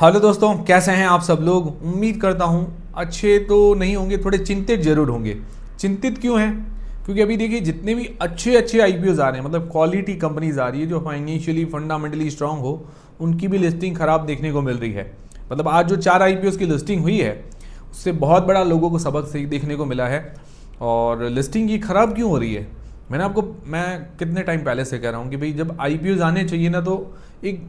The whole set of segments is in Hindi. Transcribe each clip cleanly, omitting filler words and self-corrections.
हेलो दोस्तों, कैसे हैं आप सब लोग। उम्मीद करता हूं अच्छे तो नहीं होंगे, थोड़े चिंतित जरूर होंगे। चिंतित क्यों हैं? क्योंकि अभी देखिए जितने भी अच्छे अच्छे आईपीओज आ रहे हैं, मतलब क्वालिटी कंपनीज आ रही है जो फाइनेंशियली फंडामेंटली स्ट्रांग हो, उनकी भी लिस्टिंग खराब देखने को मिल रही है। मतलब आज जो 4 आईपीओज की लिस्टिंग हुई है उससे बहुत बड़ा लोगों को सबक देखने को मिला है। और लिस्टिंग की खराब क्यों हो रही है? मैं कितने टाइम पहले से कह रहा हूँ कि भाई जब आईपीओज आने चाहिए ना तो एक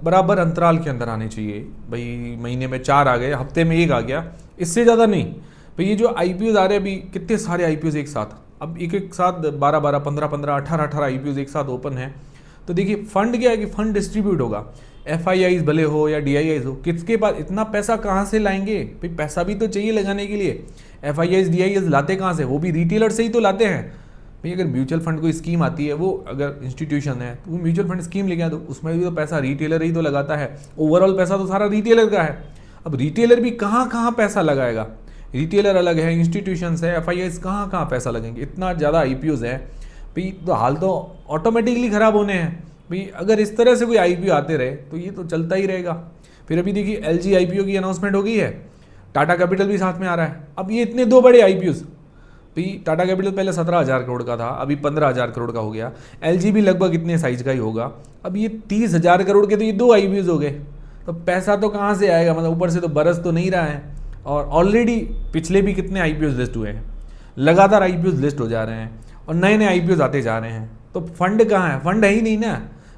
बराबर अंतराल के अंदर आने चाहिए। भाई महीने में 4 आ गए, हफ्ते में 1 आ गया, इससे ज़्यादा नहीं। भाई ये जो आईपीओज आ रहे हैं अभी, कितने सारे आईपीओज एक साथ, अब एक एक साथ 12 12 15 15 18 18 आईपीओज एक साथ ओपन है। तो देखिए फंड क्या है कि फंड डिस्ट्रीब्यूट होगा, एफआईआईज भले हो या डीआईआईज हो, किसके पास इतना पैसा कहाँ से लाएंगे? भाई पैसा भी तो चाहिए लगाने के लिए। एफआईआईज डीआईआईज लाते कहाँ से? वो भी रिटेलर से ही तो लाते हैं। भाई अगर म्यूचुअल फंड कोई स्कीम आती है, वो अगर इंस्टीट्यूशन है तो वो म्यूचुअल फंड स्कीम लेके आए तो उसमें भी तो पैसा रिटेलर ही तो लगाता है। ओवरऑल पैसा तो सारा रिटेलर का है। अब रिटेलर भी कहाँ कहाँ पैसा लगाएगा? रिटेलर अलग है, इंस्टीट्यूशन है, एफआईआईज कहाँ कहाँ पैसा लगेंगे? इतना ज़्यादा आईपीओज है भाई, तो हाल तो ऑटोमेटिकली ख़राब होने हैं। भाई अगर इस तरह से कोई आईपीओ आते रहे तो ये तो चलता ही रहेगा। फिर अभी देखिए एलजी आईपीओ की अनाउंसमेंट हो गई है, टाटा कैपिटल भी साथ में आ रहा है। अब ये इतने 2 बड़े आईपीओज, भाई टाटा कैपिटल पहले 17,000 करोड़ का था, अभी 15,000 करोड़ का हो गया। एलजी भी लगभग इतने साइज का ही होगा। अब ये 30,000 करोड़ के तो ये 2 आईपीओज हो गए। तो पैसा तो कहाँ से आएगा? मतलब ऊपर से तो बरस तो नहीं रहा है। और ऑलरेडी पिछले भी कितने आईपीओज लिस्ट हुए हैं, लगातार आईपीओज लिस्ट हो जा रहे हैं और नए नए आईपीओज आते जा रहे हैं। तो फंड कहाँ है? फंड है ही नहीं ना।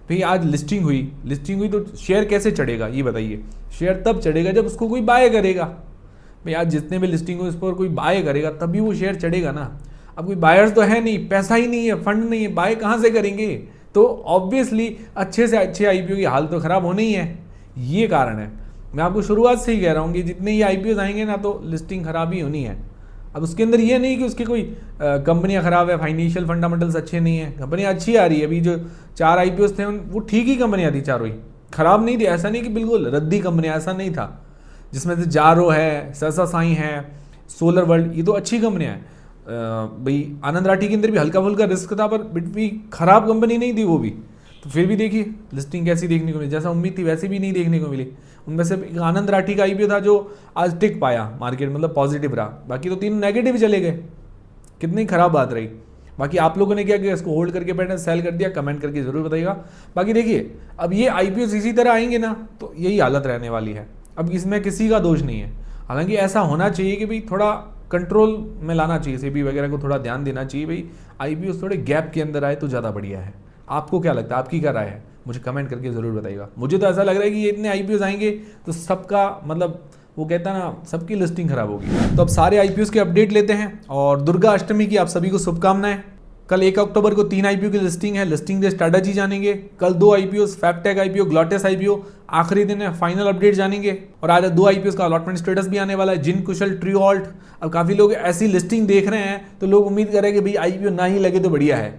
भाई आज लिस्टिंग हुई तो शेयर कैसे चढ़ेगा ये बताइए? शेयर तब चढ़ेगा जब उसको कोई बाय करेगा। भाई आज जितने भी लिस्टिंग हो इस पर कोई बाय करेगा तभी वो शेयर चढ़ेगा ना। अब कोई बायर्स तो है नहीं, पैसा ही नहीं है, फंड नहीं है, बाय कहाँ से करेंगे? तो ऑब्वियसली अच्छे से अच्छे आईपीओ की हाल तो खराब होनी ही है। ये कारण है। मैं आपको शुरुआत से ही कह रहा हूँ कि जितने ये आईपीओ आएंगे ना तो लिस्टिंग खराब ही होनी है। अब उसके अंदर ये नहीं कि उसकी कोई कंपनियां खराब है, फाइनेंशियल फंडामेंटल्स अच्छे नहीं है, कंपनियां अच्छी आ रही है। अभी जो 4 आईपीओ थे वो ठीक ही कंपनियां थी, चारों ही खराब नहीं थी। ऐसा नहीं कि बिल्कुल रद्दी कंपनियां, ऐसा नहीं था। जिसमें से जारो है, सरसा साई है, सोलर वर्ल्ड, ये तो अच्छी कंपनियां हैं। भाई आनंद राठी के अंदर भी हल्का फुल्का रिस्क था पर भी खराब कंपनी नहीं थी वो भी। तो फिर भी देखिए लिस्टिंग कैसी देखने को मिली, जैसा उम्मीद थी वैसी भी नहीं देखने को मिली। उनमें से एक आनंद राठी का आईपीओ था जो आज टिक पाया मार्केट, मतलब पॉजिटिव रहा, बाकी तो 3 नेगेटिव चले गए। कितनी खराब बात रही। बाकी आप लोगों ने क्या किया? इसको होल्ड करके बैठे, सेल कर दिया? कमेंट करके जरूर बताइएगा। बाकी देखिए अब ये आईपीओ इसी तरह आएंगे ना तो यही हालत रहने वाली है। अब इसमें किसी का दोष नहीं है। हालांकि ऐसा होना चाहिए कि भाई थोड़ा कंट्रोल में लाना चाहिए, सेबी वगैरह को थोड़ा ध्यान देना चाहिए। भाई आईपीओ थोड़े गैप के अंदर आए तो ज़्यादा बढ़िया है। आपको क्या लगता है? आपकी क्या राय है? मुझे कमेंट करके ज़रूर बताइएगा। मुझे तो ऐसा लग रहा है कि ये इतने आईपीओ आएंगे तो सबका मतलब वो कहता है ना, सबकी लिस्टिंग खराब होगी। तो अब सारे आईपीओ के अपडेट लेते हैं और दुर्गा अष्टमी की आप सभी को शुभकामनाएं। कल 1 अक्टूबर को 3 आईपीओ की लिस्टिंग है, लिस्टिंग के स्ट्रैटेजी जानेंगे। कल 2 आईपीओ, फैक्टेक आईपीओ, ग्लॉटेस आईपीओ, आखिरी दिन है, फाइनल अपडेट जानेंगे। और आज 2 आईपीओ का अलॉटमेंट स्टेटस भी आने वाला है, जिन कुशल, ट्रू ऑल्ट। अब काफ़ी लोग ऐसी लिस्टिंग देख रहे हैं तो लोग उम्मीद कर रहे हैं कि भाई आईपीओ ना ही लगे तो बढ़िया है।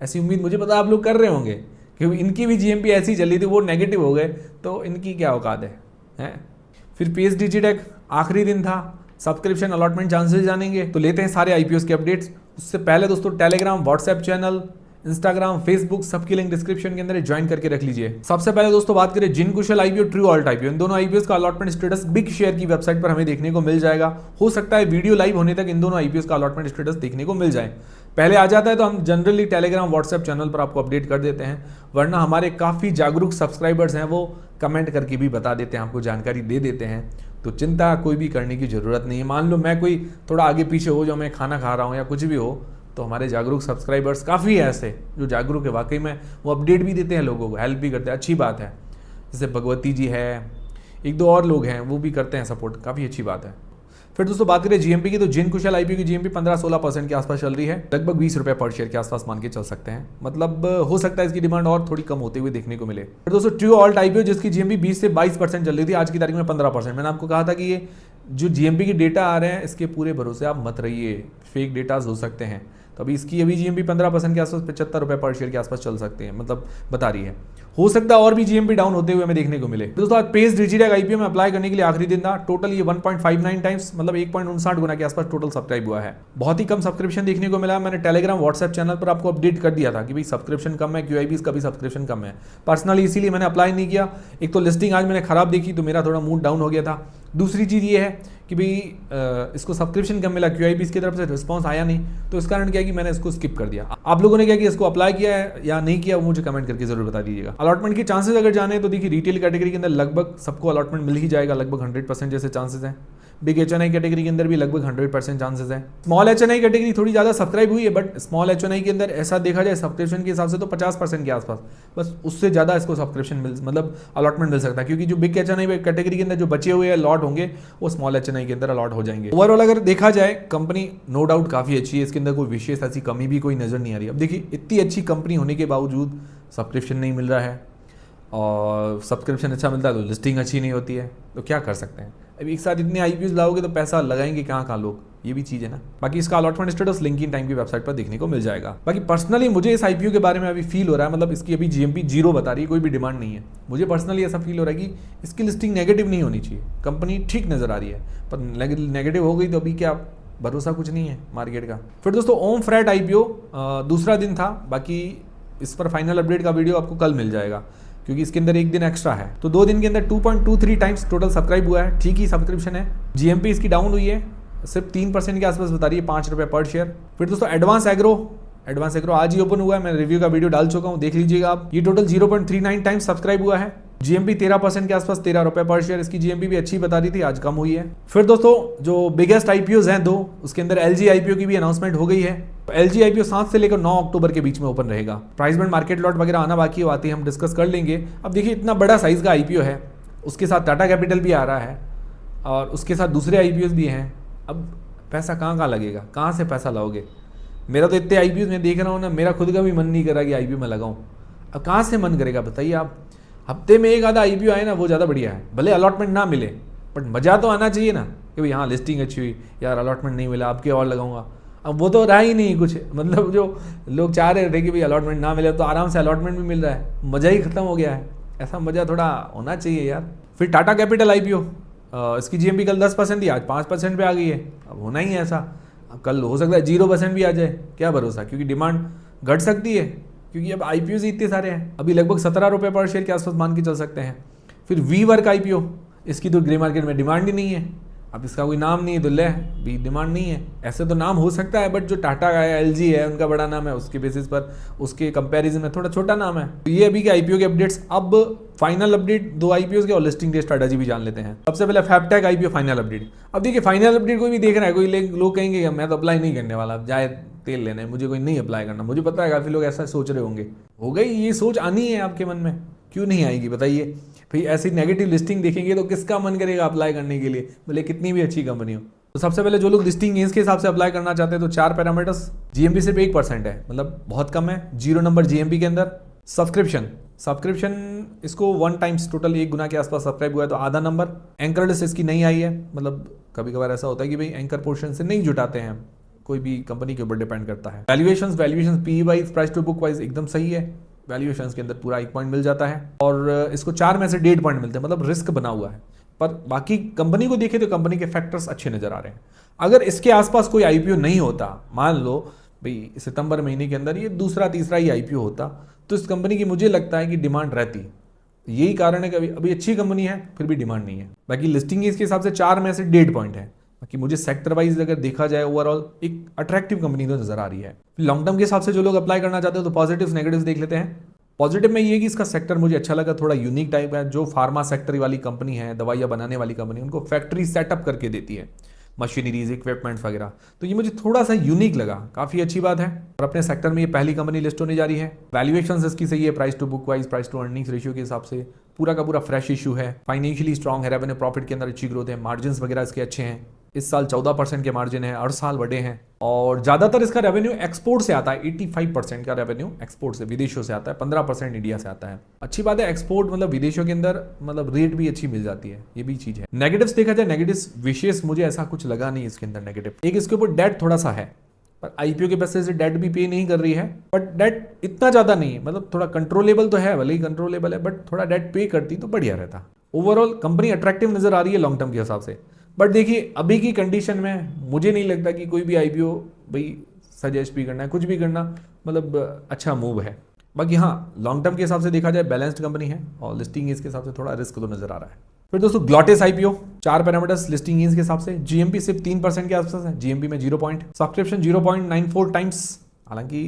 ऐसी उम्मीद मुझे पता आप लोग कर रहे होंगे क्योंकि इनकी भी जीएमपी ऐसी चली थी, वो नेगेटिव हो गए, तो इनकी क्या औकात है? फिर पीएस डिजिटेक आखिरी दिन था, सब्सक्रिप्शन अलॉटमेंट चांसेस जानेंगे। तो लेते हैं सारे आईपीओ के अपडेट्स। उससे पहले दोस्तों Telegram, WhatsApp channel, Instagram, Facebook, सबकी लिंक डिस्क्रिप्शन के अंदर ज्वाइन करके रख लीजिए। सबसे पहले दोस्तों बात करें जिन कुशल आईपीओ, ट्रू ऑल्ट आईपीओ, इन दोनों आईपीओ का अलॉटमेंट स्टेटस बिग शेयर की वेबसाइट पर हमें देखने को मिल जाएगा। हो सकता है वीडियो लाइव होने तक इन दोनों आईपीओ का अलॉटमेंट स्टेटस देखने को मिल जाए। पहले आ जाता है तो हम जनरली टेलीग्राम, व्हाट्सएप चैनल पर आपको अपडेट कर देते हैं, वरना हमारे काफ़ी जागरूक सब्सक्राइबर्स हैं, वो कमेंट करके भी बता देते हैं, आपको जानकारी दे देते हैं। तो चिंता कोई भी करने की ज़रूरत नहीं है। मान लो मैं कोई थोड़ा आगे पीछे हो, जो मैं खाना खा रहा हूँ या कुछ भी हो, तो हमारे जागरूक सब्सक्राइबर्स काफ़ी है ऐसे जो जागरूक है वाकई में, वो अपडेट भी देते हैं लोगों को, हेल्प भी करते हैं, अच्छी बात है। जैसे भगवती जी है, 1-2 और लोग हैं वो भी करते हैं सपोर्ट, काफ़ी अच्छी बात है। फिर दोस्तों बात करें जीएमपी की, तो जिन कुशल आईपीओ की जीएमपी 15-16% के आसपास चल रही है, लगभग 20 रुपये पर शेयर के आसपास मान के चल सकते हैं। मतलब हो सकता है इसकी डिमांड और थोड़ी कम होते हुए देखने को मिले। फिर दोस्तों ट्रू ऑल्ट आईपीओ, जिसकी जीएमपी 20 से 22% चल रही थी, आज की तारीख में 15%। मैंने आपको कहा था कि ये जो जीएमपी की डेटा आ रहे हैं इसके पूरे भरोसे आप मत रहिए, फेक डेटाज हो सकते हैं। तो अभी इसकी अभी जीएमपी 15% के आसपास 75 रुपये पर शेयर के आसपास चल सकते हैं, मतलब बता रही है। हो सकता है और भी जीएमपी डाउन होते हुए हमें देखने को मिले। दोस्तों आज पेज डिजिटल आईपीओ में अप्लाई करने के लिए आखिरी दिन था। टोटल ये 1.59 टाइम्स मतलब 1.59 गुना के आसपास टोटल सब्सक्राइब हुआ है। बहुत ही कम सब्सक्रिप्शन देखने को मिला। मैंने टेलीग्राम व्हाट्सएप चैनल पर आपको अपडेट कर दिया था कि भाई सब्सक्रिप्शन कम है, QIBs का भी सब्सक्रिप्शन कम है। पर्सनली इसीलिए मैंने अप्लाई नहीं किया। एक तो लिस्टिंग आज मैंने खराब देखी तो मेरा थोड़ा मूड डाउन हो गया था। दूसरी चीज़ ये है कि भाई इसको सब्सक्रिप्शन कम मिला, QIBs की तरफ से रिस्पांस आया नहीं, तो इस कारण क्या है कि मैंने इसको स्किप कर दिया। आप लोगों ने क्या कि इसको अप्लाई किया है या नहीं किया वो मुझे कमेंट करके जरूर बता दीजिएगा। अलॉटमेंट के चांसेस अगर जाने तो देखिए रिटेल कैटेगरी के अंदर लगभग सबको अलॉटमेंट मिल ही जाएगा, लगभग 100% जैसे चांसेस हैं। बिग HNI कैटेगरी के अंदर भी लगभग 100% चांसेस है। स्मॉल HNI कैटेगरी थोड़ी ज़्यादा सब्सक्राइब हुई है, बट स्मॉल HNI के अंदर ऐसा देखा जाए सब्सक्रिप्शन के हिसाब से तो 50% के आसपास, बस उससे ज़्यादा इसको सब्सक्रिप्शन मतलब अलॉटमेंट मिल सकता है, क्योंकि जो बिग HNI कैटेगरी के अंदर जो बचे हुए अलॉट होंगे वो स्मॉल HNI के अंदर अलॉट हो जाएंगे। ओवरऑल अगर देखा जाए कंपनी नो डाउट काफ़ी अच्छी है, इसके अंदर कोई विशेष ऐसी कमी भी कोई नज़र नहीं आ रही। अब देखिए इतनी अच्छी कंपनी होने के बावजूद सब्सक्रिप्शन नहीं मिल रहा है, और सब्सक्रिप्शन अच्छा मिलता है तो लिस्टिंग अच्छी नहीं होती है, तो क्या कर सकते हैं। अब एक साथ इतने IPOs लाओगे तो पैसा लगाएंगे कहाँ लोग, ये भी चीज़ है ना। बाकी इसका अलॉटमेंट स्टेटस लिंकिन टाइम की वेबसाइट पर देखने को मिल जाएगा। बाकी पर्सनली मुझे इस IPO के बारे में अभी फील हो रहा है, मतलब इसकी अभी GMP 0 बता रही है, कोई भी डिमांड नहीं है। मुझे पर्सनली ऐसा फील हो रहा है कि इसकी लिस्टिंग नेगेटिव नहीं होनी चाहिए, कंपनी ठीक नज़र आ रही है, पर नेगेटिव हो गई तो अभी क्या भरोसा कुछ नहीं है मार्केट का। फिर दोस्तों ओम फ्रैट IPO दूसरा दिन था, बाकी इस पर फाइनल अपडेट का वीडियो आपको कल मिल जाएगा, क्योंकि इसके अंदर एक दिन एक्स्ट्रा है। तो 2 दिन के अंदर 2.23 टाइम्स टोटल सब्सक्राइब हुआ है, ठीक ही सब्सक्रिप्शन है। GMP इसकी डाउन हुई है, सिर्फ 3% के आसपास बता रही है, 5 रुपये पर शेयर। फिर दोस्तों एडवांस एग्रो आज ही ओपन हुआ है, मैं रिव्यू का वीडियो डाल चुका हूँ, देख लीजिएगा आप। ये टोटल 0.39 टाइम्स सब्सक्राइब हुआ है। GMP 13% के आसपास 13 रुपये पर शेयर, इसकी GMP भी अच्छी बता रही थी, आज कम हुई है। फिर दोस्तों जो बिगेस्ट IPOs हैं 2, उसके अंदर LG IPO की भी अनाउंसमेंट हो गई है। LG IPO 7 से लेकर 9 अक्टूबर के बीच में ओपन रहेगा। प्राइस बैंड मार्केट लॉट वगैरह आना बाकी है, आते ही हम डिस्कस कर लेंगे। अब देखिए इतना बड़ा साइज का IPO है, उसके साथ टाटा कैपिटल भी आ रहा है और उसके साथ दूसरे IPOs भी हैं। अब पैसा कहाँ लगेगा, कहाँ से पैसा लाओगे। मेरा तो इतने IPOs में देख रहा हूँ ना, मेरा खुद का भी मन नहीं कर रहा कि IPO में लगाऊं। अब कहाँ से मन करेगा बताइए आप। हफ्ते में एक आधा IPO आए ना वो ज़्यादा बढ़िया है, भले अलॉटमेंट ना मिले, बट मज़ा तो आना चाहिए ना कि भाई हाँ लिस्टिंग अच्छी हुई, यार अलॉटमेंट नहीं मिला, आपके और लगाऊंगा। अब वो तो रहा ही नहीं कुछ, मतलब जो लोग चाह रहे थे कि भाई अलॉटमेंट ना मिले, तो आराम से अलॉटमेंट भी मिल रहा है, मज़ा ही खत्म हो गया है। ऐसा मज़ा थोड़ा होना चाहिए यार। फिर टाटा कैपिटल IPO, इसकी GMP कल 10% थी, आज 5% पे आ गई है। अब होना ही है ऐसा, अब कल हो सकता है 0% भी आ जाए, क्या भरोसा, क्योंकि डिमांड घट सकती है, क्योंकि अब IPOs ही इतने सारे हैं। अभी लगभग 17 रुपये पर शेयर के आसपास मान के चल सकते हैं। फिर WeWork IPO, इसकी तो ग्रे मार्केट में डिमांड ही नहीं है, अब इसका कोई नाम नहीं है तो ले भी डिमांड नहीं है। ऐसे तो नाम हो सकता है, बट जो टाटा का है, LG है, उनका बड़ा नाम है, उसके बेसिस पर उसके कंपैरिजन में थोड़ा छोटा नाम है। तो ये अभी के IPO के अपडेट्स। अब फाइनल अपडेट 2 IPOs के और लिस्टिंग डे स्ट्रेटजी भी जान लेते हैं। सबसे पहले फैबटेक IPO फाइनल अपडेट। अब देखिए फाइनल अपडेट कोई भी देख रहा है, कोई लोग कहेंगे मैं तो अप्लाई नहीं करने वाला, जाए तेल लेना है, मुझे कोई नहीं अप्लाई करना। मुझे पता है काफ़ी लोग ऐसा सोच रहे होंगे, हो गई ये सोच आनी है आपके मन में, क्यों नहीं आएगी बताइए। भाई ऐसी नेगेटिव लिस्टिंग देखेंगे तो किसका मन करेगा अप्लाई करने के लिए, भले कितनी भी अच्छी कंपनी हो। तो सबसे पहले जो लोग लिस्टिंग गेंस के हिसाब से अप्लाई करना चाहते हैं तो 4 पैरामीटर्स। GMP सिर्फ 1% है, मतलब बहुत कम है। 0 नंबर GMP के अंदर। सब्सक्रिप्शन इसको 1 टाइम्स टोटल 1 गुना के आसपास सब्सक्राइब हुआ है, तो आधा नंबर। एंकर लिस्ट इसकी नहीं आई है, मतलब कभी कभार ऐसा होता है कि भाई एंकर पोर्शन से नहीं जुटाते हैं, कोई भी कंपनी के ऊपर डिपेंड करता है। Valuations PE wise, price to book wise एकदम सही है। वैल्यूएशंस के अंदर पूरा 1 पॉइंट मिल जाता है, और इसको 4 में से 1.5 पॉइंट मिलते हैं, मतलब रिस्क बना हुआ है। पर बाकी कंपनी को देखें तो कंपनी के फैक्टर्स अच्छे नजर आ रहे हैं। अगर इसके आसपास कोई IPO नहीं होता, मान लो भाई सितंबर महीने के अंदर ये दूसरा तीसरा ही IPO होता, तो इस कंपनी की मुझे लगता है कि डिमांड रहती। यही कारण है कि अभी अच्छी कंपनी है फिर भी डिमांड नहीं है। बाकी लिस्टिंग इसके हिसाब से 4 में से 1.5 पॉइंट है। बाकी मुझे सेक्टर वाइज अगर देखा जाए ओवरऑल एक अट्रैक्टिव कंपनी तो नजर आ रही है। लॉन्ग टर्म के हिसाब से जो लोग अप्लाई करना चाहते हैं तो पॉजिटिव्स नेगेटिव्स देख लेते हैं। पॉजिटिव में ये कि इसका सेक्टर मुझे अच्छा लगा, थोड़ा यूनिक टाइप है। जो फार्मा सेक्टर वाली कंपनी है, दवाइयाँ बनाने वाली कंपनी, उनको फैक्ट्री सेटअप करके देती है, मशीनरीज, इक्विपमेंट्स वगैरह, तो ये मुझे थोड़ा सा यूनिक लगा, काफ़ी अच्छी बात है। और अपने सेक्टर में ये पहली कंपनी लिस्ट होने जा रही है। वैल्यूएशंस इसकी सही है, price to book wise, price to earnings ratio के हिसाब से पूरा का पूरा फ्रेश इशू है। फाइनेंशियली स्ट्रॉन्ग है, रेवेन्यू प्रॉफिट के अंदर अच्छी ग्रोथ है, मार्जिन वगैरह इसके अच्छे हैं। इस साल 14% के मार्जिन है, हर साल बढ़े हैं। और ज़्यादातर इसका रेवेन्यू एक्सपोर्ट से आता है, 85% का रेवेन्यू एक्सपोर्ट से, विदेशों से आता है, 15% इंडिया से आता है। अच्छी बात है, एक्सपोर्ट मतलब विदेशों के अंदर मतलब रेट भी अच्छी मिल जाती है, ये भी चीज़ है। नेगेटिव्स देखा जाए, नेगेटिव्स विशेष मुझे ऐसा कुछ लगा नहीं इसके अंदर नेगेटिव। एक इसके ऊपर डेट थोड़ा सा है, पर आईपीओ के पैसे से डेट भी पे नहीं कर रही है, बट डेट इतना ज़्यादा नहीं है, मतलब थोड़ा कंट्रोलेबल तो है, भले ही कंट्रोलेबल है, बट थोड़ा डेट पे करती तो बढ़िया रहता। ओवरऑल कंपनी अट्रैक्टिव नजर आ रही है लॉन्ग टर्म के हिसाब से, बट देखिए अभी की कंडीशन में मुझे नहीं लगता कि कोई भी आईपीओ भाई सजेस्ट भी करना है, कुछ भी करना मतलब अच्छा मूव है। बाकी हाँ, लॉन्ग टर्म के हिसाब से देखा जाए बैलेंस्ड कंपनी है, और लिस्टिंग इसके हिसाब से थोड़ा रिस्क तो नजर आ रहा है। फिर दोस्तों ग्लॉटेस आईपीओ, 4 पैरामीटर्स लिस्टिंग के हिसाब से, जीएमपी सिर्फ 3% के आसपास है, जीएमपी में 0 पॉइंट, सब्सक्रिप्शन 0.94 टाइम्स, हालांकि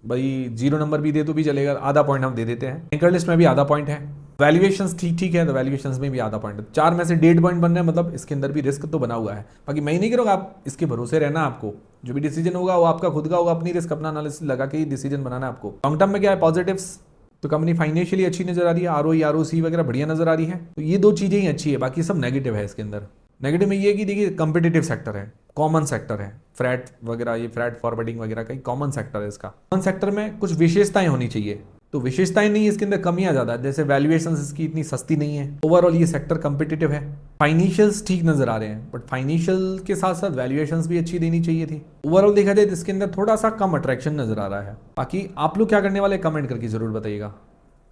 भाई 0 नंबर भी दे तो भी चलेगा, आधा पॉइंट हम दे देते हैं। एंकर लिस्ट में भी आधा पॉइंट है, वैल्यूएशंस ठीक ठीक है, तो वैल्यूएशंस में भी आधा पॉइंट है, 4 में से 1.5 पॉइंट बन रहे हैं, मतलब इसके अंदर भी रिस्क तो बना हुआ है। बाकी मैं ही नहीं करूँगा, आप इसके भरोसे रहना, आपको जो भी डिसीजन होगा वो आपका खुद का होगा, अपनी रिस्क अपना एनालिसिस लगा के ही डिसीजन बनाना है आपको। लॉन्ग टर्म में क्या है पॉजिटिव्स, तो कंपनी फाइनेंशियली अच्छी नजर आ रही है, आरओई आरओसी वगैरह बढ़िया नजर आ रही है, तो ये 2 चीजें ही अच्छी है, बाकी सब नेगेटिव है इसके अंदर। नेगेटिव में ये है कि देखिए कंपिटेटिव सेक्टर है, कॉमन सेक्टर है, फ्रैट वगैरह, ये फ्रैट फॉरवर्डिंग वगैरह का कॉमन सेक्टर है इसका। कॉमन सेक्टर में कुछ विशेषताएं होनी चाहिए, तो विशेषताएं नहीं, इसके अंदर कमियां ज्यादा है, जैसे वैल्यूएशंस इसकी इतनी सस्ती नहीं है। ओवरऑल ये सेक्टर कंपिटिटिव है, फाइनेंशियल्स ठीक नजर आ रहे हैं, बट फाइनेंशियल के साथ साथ वैल्यूएशंस भी अच्छी देनी चाहिए थी। ओवरऑल देखा जाए तो इसके अंदर थोड़ा सा कम अट्रैक्शन नजर आ रहा है। बाकी आप लोग क्या करने वाले कमेंट करके जरूर बताइएगा,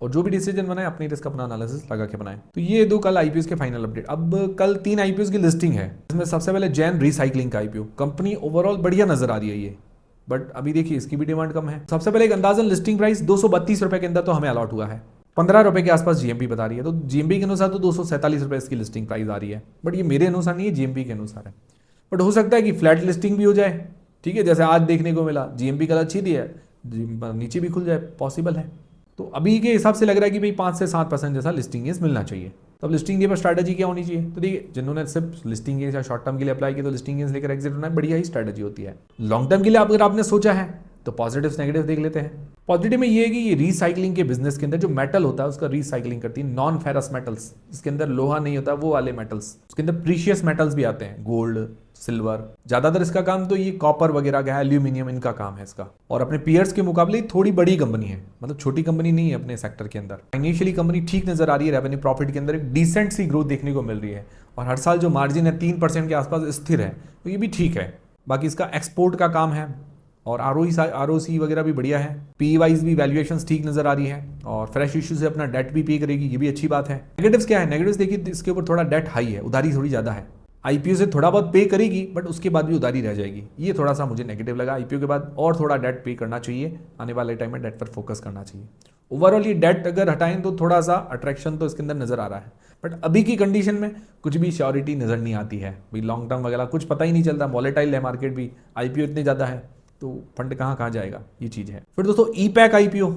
और जो भी डिसीजन बनाए अपनी रिस्क अपना एनालिसिस लगा के बनाए। तो ये 2 कल आईपीओ के फाइनल अपडेट। अब कल 3 आईपीओ की लिस्टिंग है, इसमें सबसे पहले जैन रिसाइकलिंग का आईपीओ, कंपनी ओवरऑल बढ़िया नजर आ रही है ये, बट अभी देखिए इसकी भी डिमांड कम है। सबसे पहले एक अंदाजन लिस्टिंग प्राइस 232 रुपए के अंदर तो हमें अलॉट हुआ है, 15 रुपए के आसपास जीएमपी बता रही है, तो जीएमपी के अनुसार तो 247 रुपए इसकी लिस्टिंग प्राइस आ रही है, बट ये मेरे अनुसार नहीं है, जीएमपी के अनुसार है। बट हो सकता है कि फ्लैट लिस्टिंग भी हो जाए, ठीक है, जैसे आज देखने को मिला, जीएमपी कल अच्छी दी है, नीचे भी खुल जाए, पॉसिबल है। तो अभी के हिसाब से लग रहा है कि भाई 5 से 7% जैसा लिस्टिंग गेंस मिलना चाहिए। तो अब लिस्टिंग के पर स्ट्रैटेजी क्या होनी चाहिए, तो देखिए जिन्होंने सिर्फ लिस्टिंग गेंस या शॉर्ट टर्म के लिए अप्लाई किया तो लिस्टिंग गेंस लेकर एग्जिट होना बढ़िया ही स्ट्रैटेजी होती है। लॉन्ग टर्म के लिए अगर आपने सोचा है तो पॉजिटिव्स नेगेटिव देख लेते हैं। पॉजिटिव में ये है कि ये रिसाइकलिंग के बिजनेस के अंदर जो मेटल होता है उसका रिसाइकलिंग करती है, नॉन फेरस मेटल्स, इसके अंदर लोहा नहीं होता वो वाले मेटल्स, उसके अंदर प्रीशियस मेटल्स भी आते हैं, गोल्ड सिल्वर, ज्यादातर इसका काम तो ये कॉपर वगैरह का है, एल्यूमिनियम इनका काम है इसका, और अपने पीयर्स के मुकाबले थोड़ी बड़ी कंपनी है, मतलब छोटी कंपनी नहीं है अपने सेक्टर के अंदर। फाइनेंशियली कंपनी ठीक नजर आ रही है, रेवेन्यू प्रॉफिट के अंदर एक डिसेंट सी ग्रोथ देखने को मिल रही है, और हर साल जो मार्जिन है 3% के आसपास स्थिर है, तो ये भी ठीक है। बाकी इसका एक्सपोर्ट का काम है, और आरओसी वगैरह भी बढ़िया है, पी वाइज भी वैल्यूएशंस ठीक नजर आ रही है, और फ्रेश इशू से अपना डेट भी पे करेगी, ये भी अच्छी बात है। नेगेटिव्स क्या है, नेगेटिव्स देखिए इसके ऊपर थोड़ा डेट हाई है, उधारी थोड़ी ज्यादा है, आईपीओ से थोड़ा बहुत पे करेगी बट उसके बाद भी उधारी रह जाएगी, ये थोड़ा सा मुझे नेगेटिव लगा। आईपीओ के बाद और थोड़ा डेट पे करना चाहिए, आने वाले टाइम में डेट पर फोकस करना चाहिए। ओवरऑल ये डेट अगर हटाएं तो थोड़ा सा अट्रैक्शन तो इसके अंदर नजर आ रहा है, बट अभी की कंडीशन में कुछ भी श्योरिटी नजर नहीं आती है भाई, लॉन्ग टर्म वगैरह कुछ पता ही नहीं चलता, वॉलेटाइल है मार्केट भी, आईपीओ इतने ज़्यादा है तो फंड कहाँ कहाँ जाएगा, ये चीज़ है। फिर दोस्तों ई पैक आईपीओ,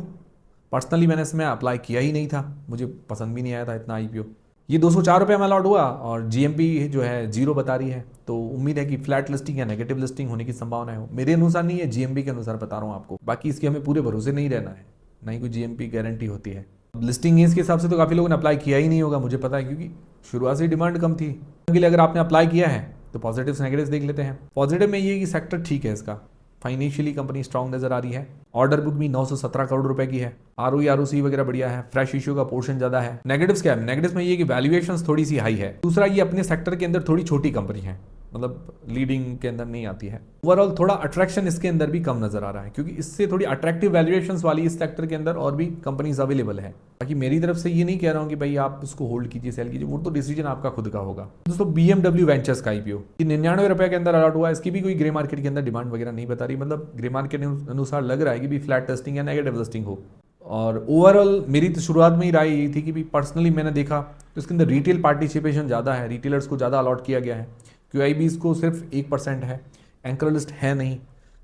पर्सनली मैंने इसमें अप्लाई किया ही नहीं था, मुझे पसंद भी नहीं आया था इतना आईपीओ। ये 204 रुपये में अलॉट हुआ, और जीएमपी जो है 0 बता रही है, तो उम्मीद है कि फ्लैट लिस्टिंग या नेगेटिव लिस्टिंग होने की संभावना है। मेरे अनुसार नहीं है, जीएमपी के अनुसार बता रहा हूँ आपको, बाकी इसके हमें पूरे भरोसे नहीं रहना है, ना ही कोई जीएमपी गारंटी होती है। लिस्टिंग गेंस के हिसाब से तो काफ़ी लोगों ने अप्लाई किया ही नहीं होगा, मुझे पता है, क्योंकि शुरुआत से डिमांड कम थी। के लिए अगर आपने अप्लाई किया है तो पॉजिटिव्स नेगेटिव्स देख लेते हैं। पॉजिटिव में ये है कि सेक्टर ठीक है इसका, फाइनेंशियली कंपनी स्ट्रांग नजर आ रही है, ऑर्डर बुक भी 917 करोड़ रुपए की है, आरओई आरओसी वगैरह बढ़िया है, फ्रेश इश्यू का पोर्शन ज्यादा है। नेगेटिव्स क्या है, नेगेटिव्स में ये कि वैल्यूएशंस थोड़ी सी हाई है, दूसरा ये अपने सेक्टर के अंदर थोड़ी छोटी कंपनी है, मतलब लीडिंग के अंदर नहीं आती है। ओवरऑल थोड़ा अट्रैक्शन इसके अंदर भी कम नजर आ रहा है, क्योंकि इससे थोड़ी अट्रैक्टिव वैल्यूएशंस वाली इस सेक्टर के अंदर और भी कंपनीज अवेलेबल है। बाकी मेरी तरफ से ये नहीं कह रहा हूँ कि भाई आप उसको होल्ड कीजिए सेल कीजिए, वो तो डिसीजन आपका खुद का होगा। दोस्तों BMW वेंचर्स का आईपीओ 99 रुपए के अंदर अलॉट हुआ, इसकी भी कोई ग्रे मार्केट के अंदर डिमांड वगैरह नहीं बता रही, मतलब ग्रे मार्केट के अनुसार लग रहा है कि भी फ्लैट टेस्टिंग या नेगेटिव लिस्टिंग हो। और ओवरऑल मेरी तो शुरुआत में ही राय यही थी कि भी पर्सनली मैंने देखा तो इसके अंदर रिटेल पार्टिसिपेशन ज़्यादा है, रिटेलर्स को ज़्यादा अलॉट किया गया है, क्यूआईबी इसको सिर्फ 1% है, एंकर लिस्ट है नहीं,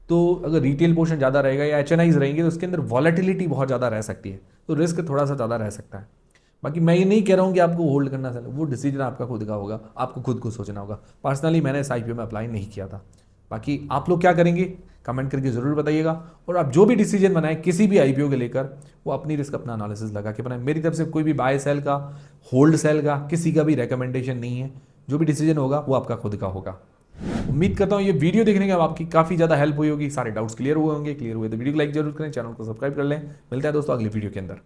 तो अगर रिटेल पोर्शन ज़्यादा रहेगा या एचएनआईज रहेंगे तो उसके अंदर वॉलेटिलिटी बहुत ज़्यादा रह सकती है, तो रिस्क थोड़ा सा ज़्यादा रह सकता है। बाकी मैं ये नहीं कह रहा हूँ कि आपको होल्ड करना चाहिए, वो डिसीजन आपका खुद का होगा, आपको खुद को सोचना होगा। पर्सनली मैंने इस आईपीओ में अप्लाई नहीं किया था, बाकी आप लोग क्या करेंगे कमेंट करके ज़रूर बताइएगा। और आप जो भी डिसीजन बनाएं किसी भी आईपीओ के लेकर, वो अपनी रिस्क अपना एनालिसिस लगा के बनाएं। मेरी तरफ से कोई भी बाय सेल का, होल्ड सेल का, किसी का भी रिकमेंडेशन नहीं है, जो भी डिसीजन होगा वो आपका खुद का होगा। उम्मीद करता हूँ ये वीडियो देखने के बाद आपकी काफ़ी ज़्यादा हेल्प हुई होगी, सारे डाउट्स क्लियर हुए होंगे। क्लियर हुए तो वीडियो को लाइक जरूर करें, चैनल को सब्सक्राइब कर लें। मिलता है दोस्तों अगली वीडियो के अंदर।